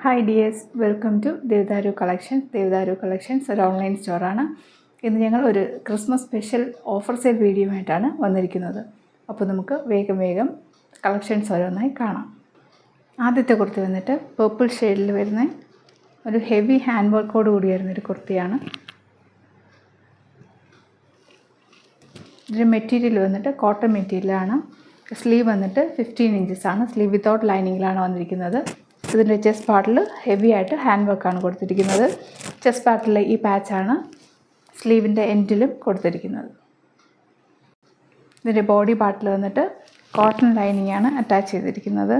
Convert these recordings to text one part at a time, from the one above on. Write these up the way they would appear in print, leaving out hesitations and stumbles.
Hi dears, welcome to ദേവദാരു collections. ദേവദാരു collections ഒരു ഓൺലൈൻ സ്റ്റോറാണ്. ഇന്ന് ഞങ്ങൾ ഒരു Christmas special offer sale video ആയിട്ടാണ് വന്നിരിക്കുന്നത്. അപ്പോൾ നമുക്ക് വേഗം കളക്ഷൻസ് ഓരോന്നായി കാണാം. ആദ്യത്തെ കുർത്തി വന്നിട്ട് പർപ്പിൾ ഷെയ്ഡിൽ വരുന്ന ഒരു ഹെവി ഹാൻഡ് വർക്കോട് കൂടി വരുന്നൊരു കുർത്തിയാണ്. ഇതിൻ്റെ മെറ്റീരിയൽ വന്നിട്ട് കോട്ടൺ മെറ്റീരിയലാണ്. സ്ലീവ് വന്നിട്ട് 15 ഇഞ്ചസ് ആണ്. സ്ലീവ് വിത്തൗട്ട് ലൈനിങ്ങിലാണ് വന്നിരിക്കുന്നത്. ഇതിൻ്റെ ചെസ്റ്റ് പാർട്ടിൽ ഹെവി ആയിട്ട് ഹാൻഡ് വർക്കാണ് കൊടുത്തിരിക്കുന്നത്. ചെസ്റ്റ് പാർട്ടിൽ ഈ പാച്ചാണ് സ്ലീവിൻ്റെ എൻഡിലും കൊടുത്തിരിക്കുന്നത്. ഇതിൻ്റെ ബോഡി പാർട്ടിൽ വന്നിട്ട് കോട്ടൺ ലൈനിങ് ആണ് അറ്റാച്ച് ചെയ്തിരിക്കുന്നത്.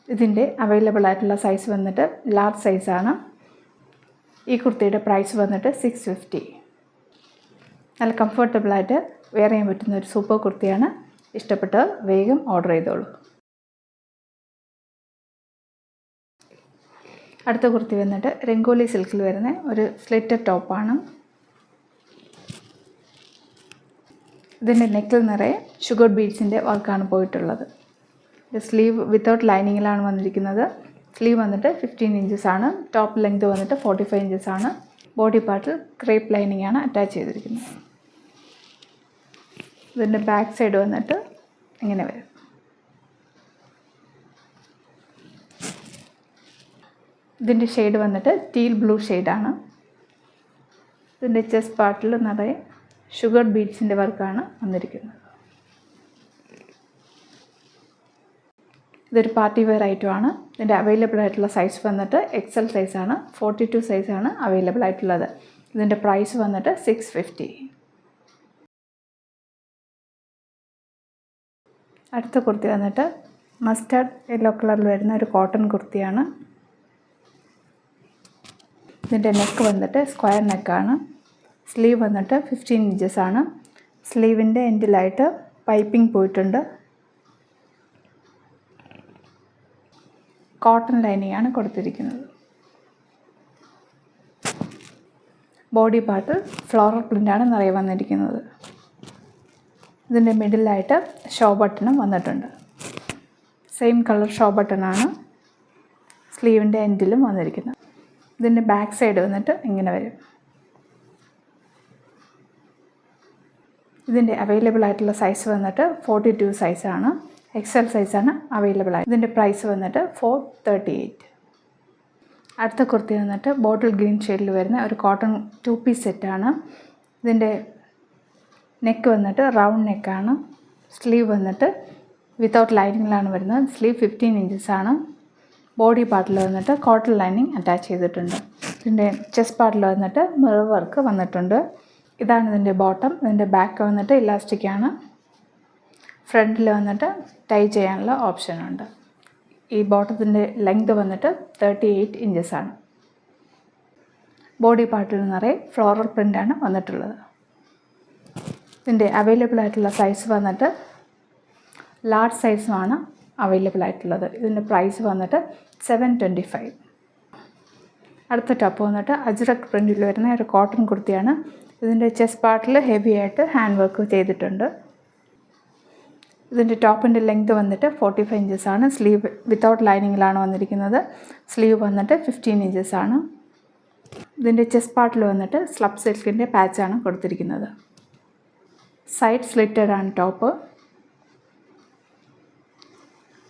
ഇതിൻ്റെ അവൈലബിൾ ആയിട്ടുള്ള സൈസ് വന്നിട്ട് ലാർജ് സൈസാണ്. ഈ കുർത്തിയുടെ പ്രൈസ് വന്നിട്ട് 650. നല്ല കംഫർട്ടബിളായിട്ട് വെയർ ചെയ്യാൻ പറ്റുന്ന ഒരു സൂപ്പർ കുർത്തിയാണ്. ഇഷ്ടപ്പെട്ട് വേഗം ഓർഡർ ചെയ്തോളൂ. അടുത്ത കുർത്തി വന്നിട്ട് രംഗോലി സിൽക്കിൽ വരുന്ന ഒരു സ്ലിറ്റഡ് ടോപ്പാണ്. ഇതിൻ്റെ നെക്കിൽ നിറയെ ഷുഗർ ബീഡ്സിൻ്റെ വർക്കാണ് പോയിട്ടുള്ളത്. സ്ലീവ് വിത്തൗട്ട് ലൈനിങ്ങിലാണ് വന്നിരിക്കുന്നത്. സ്ലീവ് വന്നിട്ട് 15 ഇഞ്ചസ് ആണ്. ടോപ്പ് ലെങ്ത് വന്നിട്ട് 45 ഇഞ്ചസ് ആണ്. ബോഡി പാർട്ടിൽ ക്രേപ്പ് ലൈനിങ് ആണ് അറ്റാച്ച് ചെയ്തിരിക്കുന്നത്. ഇതിൻ്റെ ബാക്ക് സൈഡ് വന്നിട്ട് ഇങ്ങനെ വരും. ഇതിൻ്റെ ഷെയ്ഡ് വന്നിട്ട് ടീൽ ബ്ലൂ ഷെയ്ഡാണ്. ഇതിൻ്റെ ചെസ്റ്റ് പാർട്ടിൽ നിറയെ ഷുഗർ ബീഡ്സിൻ്റെ വർക്കാണ് വന്നിരിക്കുന്നത്. ഇതൊരു പാർട്ടി വെയർ ഐറ്റമാണ്. ഇതിൻ്റെ അവൈലബിൾ ആയിട്ടുള്ള സൈസ് വന്നിട്ട് XL സൈസാണ്. 42 സൈസാണ് അവൈലബിൾ ആയിട്ടുള്ളത്. ഇതിൻ്റെ പ്രൈസ് വന്നിട്ട് 650. അടുത്ത കുർത്തി വന്നിട്ട് മസ്റ്റാർഡ് യെല്ലോ കളറിൽ വരുന്ന ഒരു കോട്ടൺ കുർത്തിയാണ്. ഇതിൻ്റെ നെക്ക് വന്നിട്ട് സ്ക്വയർ നെക്കാണ്. സ്ലീവ് വന്നിട്ട് 15 ഇഞ്ചസ് ആണ്. സ്ലീവിൻ്റെ എൻഡിലായിട്ട് പൈപ്പിംഗ് പോയിട്ടുണ്ട്. കോട്ടൺ ലൈനിങ് ആണ് കൊടുത്തിരിക്കുന്നത്. ബോഡി പാർട്ട് ഫ്ലോറൽ പ്രിൻ്റാണ് നിറയെ വന്നിരിക്കുന്നത്. ഇതിൻ്റെ മിഡിലായിട്ട് ഷോ ബട്ടണും വന്നിട്ടുണ്ട്. സെയിം കളർ ഷോ ബട്ടണാണ് സ്ലീവിൻ്റെ എൻഡിലും വന്നിരിക്കുന്നത്. ഇതിൻ്റെ ബാക്ക് സൈഡ് വന്നിട്ട് ഇങ്ങനെ വരും. ഇതിൻ്റെ അവൈലബിൾ ആയിട്ടുള്ള സൈസ് വന്നിട്ട് 42 സൈസാണ്. XL സൈസാണ് അവൈലബിൾ ആയി. ഇതിൻ്റെ പ്രൈസ് വന്നിട്ട് 438. അടുത്ത കുർത്തി വന്നിട്ട് ബോട്ടിൽ ഗ്രീൻ ഷെയ്ഡിൽ വരുന്ന ഒരു കോട്ടൺ 2 പീസ് സെറ്റാണ്. ഇതിൻ്റെ നെക്ക് വന്നിട്ട് റൗണ്ട് നെക്കാണ്. സ്ലീവ് വന്നിട്ട് വിത്തൗട്ട് ലൈനിങ്ങിലാണ് വരുന്നത്. സ്ലീവ് 15 ഇഞ്ചസ് ആണ്. ബോഡി പാർട്ടിൽ വന്നിട്ട് കോട്ടൺ ലൈനിങ് അറ്റാച്ച് ചെയ്തിട്ടുണ്ട്. ഇതിൻ്റെ ചെസ്റ്റ് പാർട്ടിൽ വന്നിട്ട് മിറർ വർക്ക് വന്നിട്ടുണ്ട്. ഇതാണ് ഇതിൻ്റെ ബോട്ടം. ഇതിൻ്റെ ബാക്ക് വന്നിട്ട് ഇലാസ്റ്റിക്കാണ്. ഫ്രണ്ടിൽ വന്നിട്ട് ടൈ ചെയ്യാനുള്ള ഓപ്ഷനുണ്ട്. ഈ ബോട്ടത്തിൻ്റെ ലെങ്ത് വന്നിട്ട് 38 ഇഞ്ചസ് ആണ്. ബോഡി പാർട്ടിൽ നിറയെ ഫ്ലോറൽ പ്രിൻ്റാണ് വന്നിട്ടുള്ളത്. ഇതിൻ്റെ അവൈലബിൾ ആയിട്ടുള്ള സൈസ് വന്നിട്ട് ലാർജ് സൈസുമാണ് അവൈലബിൾ ആയിട്ടുള്ളത്. ഇതിൻ്റെ പ്രൈസ് വന്നിട്ട് 725. അടുത്ത ടോപ്പ് വന്നിട്ട് അജ്രക് പ്രിൻറ്റിൽ വരുന്ന ഒരു കോട്ടൺ കുർത്തിയാണ്. ഇതിൻ്റെ ചെസ്റ്റ് പാർട്ടിൽ ഹെവി ആയിട്ട് ഹാൻഡ് വർക്ക് ചെയ്തിട്ടുണ്ട്. ഇതിൻ്റെ ടോപ്പിൻ്റെ ലെങ്ത് വന്നിട്ട് 45 ഇഞ്ചസ് ആണ്. സ്ലീവ് വിത്തൗട്ട് ലൈനിങ്ങിലാണ് വന്നിരിക്കുന്നത്. സ്ലീവ് വന്നിട്ട് 15 ഇഞ്ചസ് ആണ്. ഇതിൻ്റെ ചെസ്റ്റ് പാർട്ടിൽ വന്നിട്ട് സ്ലബ് സിൽക്കിൻ്റെ പാച്ചാണ് കൊടുത്തിരിക്കുന്നത്. സൈഡ് സ്ലിറ്റഡ് ആണ് ടോപ്പ്.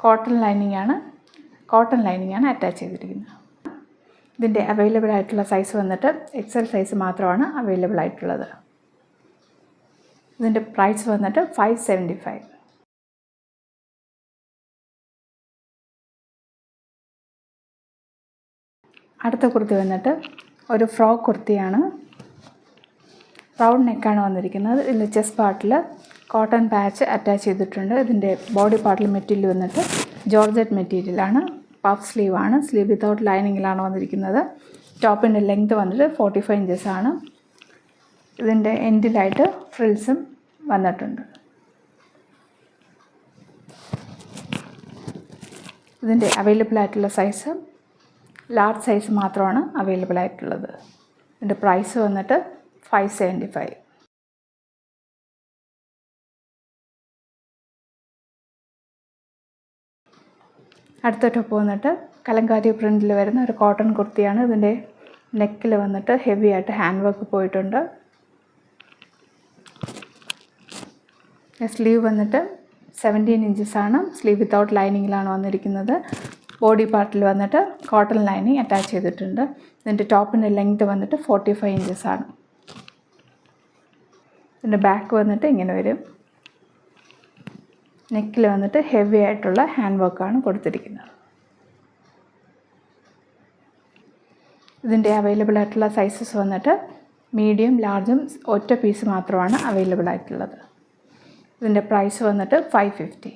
കോട്ടൺ ലൈനിങ് ആണ് അറ്റാച്ച് ചെയ്തിരിക്കുന്നത്. ഇതിൻ്റെ അവൈലബിൾ ആയിട്ടുള്ള സൈസ് വന്നിട്ട് XL സൈസ് മാത്രമാണ് അവൈലബിൾ ആയിട്ടുള്ളത്. ഇതിൻ്റെ പ്രൈസ് വന്നിട്ട് 575. അടുത്ത കുർത്തി വന്നിട്ട് ഒരു ഫ്രോക്ക് കുർത്തിയാണ്. റൗണ്ട് നെക്കാണ് വന്നിരിക്കുന്നത്. ഇതിൻ്റെ ചെസ്റ്റ് പാർട്ടിൽ കോട്ടൺ പാച്ച് അറ്റാച്ച് ചെയ്തിട്ടുണ്ട്. ഇതിൻ്റെ ബോഡി പാർട്ടിൽ മെറ്റീരിയൽ വന്നിട്ട് ജോർജറ്റ് മെറ്റീരിയലാണ്. പഫ് സ്ലീവാണ്. സ്ലീവ് വിത്തൗട്ട് ലൈനിങ്ങിലാണ് വന്നിരിക്കുന്നത്. ടോപ്പിൻ്റെ ലെങ്ത് വന്നിട്ട് 45 ഇഞ്ചസ് ആണ്. ഇതിൻ്റെ എൻഡിലായിട്ട് ഫ്രിൽസും വന്നിട്ടുണ്ട്. ഇതിൻ്റെ അവൈലബിൾ ആയിട്ടുള്ള സൈസ് ലാർജ് സൈസ് മാത്രമാണ് അവൈലബിൾ ആയിട്ടുള്ളത്. ഇതിൻ്റെ പ്രൈസ് വന്നിട്ട് 575. അടുത്ത ടോപ്പ് വന്നിട്ട് കലങ്കാരി പ്രിൻറ്റിൽ വരുന്ന ഒരു കോട്ടൺ കുർത്തിയാണ്. ഇതിൻ്റെ നെക്കിൽ വന്നിട്ട് ഹെവി ആയിട്ട് ഹാൻഡ് വർക്ക് പോയിട്ടുണ്ട്. സ്ലീവ് വന്നിട്ട് 17 ഇഞ്ചസാണ്. സ്ലീവ് വിത്തൗട്ട് ലൈനിങ്ങിലാണ് വന്നിരിക്കുന്നത്. ബോഡി പാർട്ടിൽ വന്നിട്ട് കോട്ടൺ ലൈനിങ് അറ്റാച്ച് ചെയ്തിട്ടുണ്ട്. ഇതിൻ്റെ ടോപ്പിൻ്റെ ലെങ്ത് വന്നിട്ട് 45 ഇഞ്ചസാണ്. ഇതിൻ്റെ ബാക്ക് വന്നിട്ട് ഇങ്ങനെ വരും. നെക്കിൽ വന്നിട്ട് ഹെവി ആയിട്ടുള്ള ഹാൻഡ് വർക്കാണ് കൊടുത്തിരിക്കുന്നത്. ഇതിൻ്റെ അവൈലബിൾ ആയിട്ടുള്ള സൈസസ് വന്നിട്ട് മീഡിയം, ലാർജും ഒറ്റ പീസ് മാത്രമാണ് അവൈലബിൾ ആയിട്ടുള്ളത്. ഇതിൻ്റെ പ്രൈസ് വന്നിട്ട് 550.